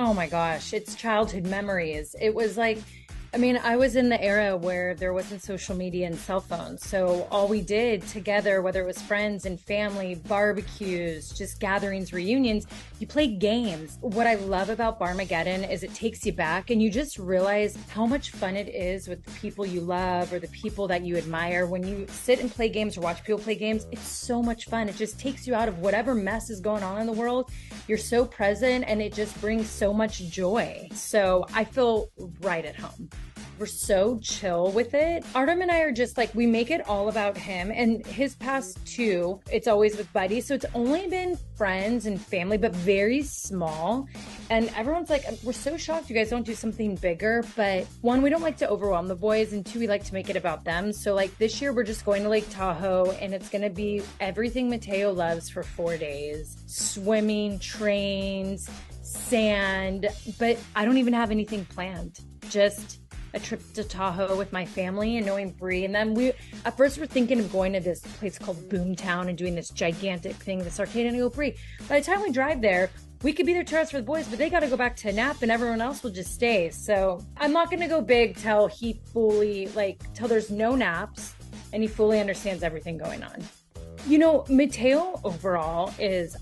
Oh my gosh, it's childhood memories. It was like, I mean, I was in the era where there wasn't social media and cell phones. So all we did together, whether it was friends and family, barbecues, just gatherings, reunions, you played games. What I love about Barmageddon is it takes you back and you just realize how much fun it is with the people you love or the people that you admire. When you sit and play games or watch people play games, it's so much fun. It just takes you out of whatever mess is going on in the world. You're so present and it just brings so much joy. So I feel right at home. We're so chill with it. Artem and I are just like, we make it all about him and his past two, it's always with Buddy. So it's only been friends and family, but very small. And everyone's like, we're so shocked you guys don't do something bigger. But one, we don't like to overwhelm the boys. And two, we like to make it about them. So like this year, we're just going to Lake Tahoe and it's going to be everything Matteo loves for 4 days. Swimming, trains, sand, but I don't even have anything planned. Just a trip to Tahoe with my family and knowing Bree and them. We at first were thinking of going to this place called Boomtown and doing this gigantic thing, this arcade, and I go, Bree, by the time we drive there, we could be there 2 hours for the boys, but they got to go back to a nap and everyone else will just stay. So I'm not going to go big till he fully, till there's no naps and he fully understands everything going on. You know, Matteo overall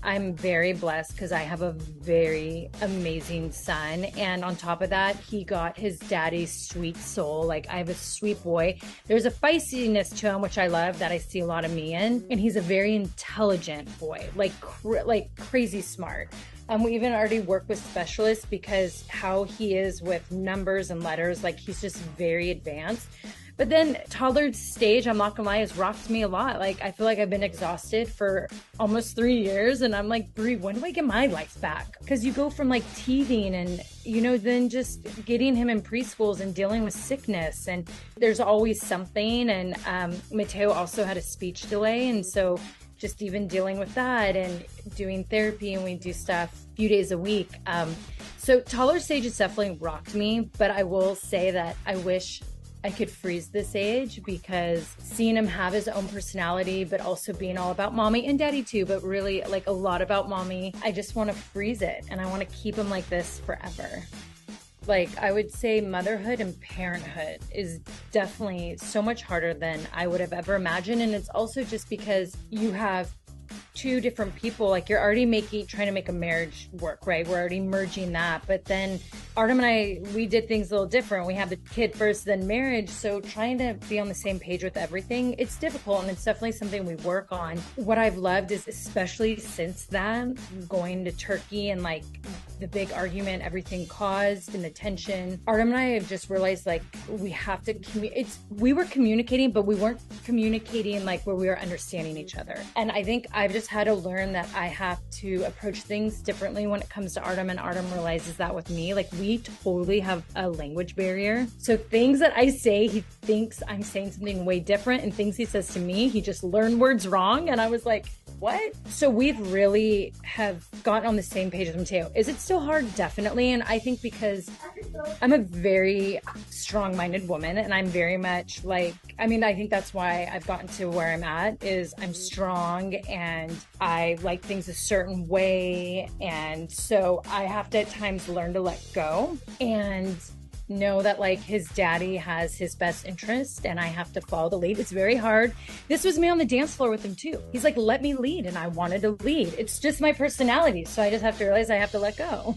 I'm very blessed because I have a very amazing son. And on top of that, he got his daddy's sweet soul. Like, I have a sweet boy. There's a feistiness to him, which I love, that I see a lot of me in. And he's a very intelligent boy, like crazy smart. We even already work with specialists because how he is with numbers and letters, like he's just very advanced. But then Toddler stage, I'm not gonna lie, has rocked me a lot. Like, I feel like I've been exhausted for almost 3 years. And I'm like, Brie, when do I get my life back? Because you go from like teething and, then just getting him in preschools and dealing with sickness. And there's always something. And Matteo also had a speech delay. And so just even dealing with that and doing therapy, and we do stuff a few days a week. So Toddler stage has definitely rocked me. But I will say that I wish I could freeze this age, because seeing him have his own personality, but also being all about mommy and daddy too, but really like a lot about mommy, I just want to freeze it and I want to keep him like this forever. Like, I would say motherhood and parenthood is definitely so much harder than I would have ever imagined. And it's also just because you have two different people, like you're already trying to make a marriage work, right? We're already merging that. But then Artem and I, we did things a little different. We have the kid first, then marriage. So trying to be on the same page with everything, it's difficult. And it's definitely something we work on. What I've loved is, especially since then, going to Turkey and like the big argument everything caused and the tension, Artem and I have just realized like we have to we were communicating, but we weren't communicating like where we were understanding each other. And I think I've just had to learn that I have to approach things differently when it comes to Artem, and Artem realizes that with me. Like, we totally have a language barrier. So things that I say, he thinks I'm saying something way different, and things he says to me, he just learned words wrong. And I was like, what? So we've really have gotten on the same page with Matteo. Is it still hard? Definitely. And I think because I'm a very strong-minded woman, and I'm very much like, I think that's why I've gotten to where I'm at, is I'm strong and I like things a certain way. And so I have to at times learn to let go and know that like his daddy has his best interest and I have to follow the lead. It's very hard. This was me on the dance floor with him too. He's like, let me lead. And I wanted to lead. It's just my personality. So I just have to realize I have to let go.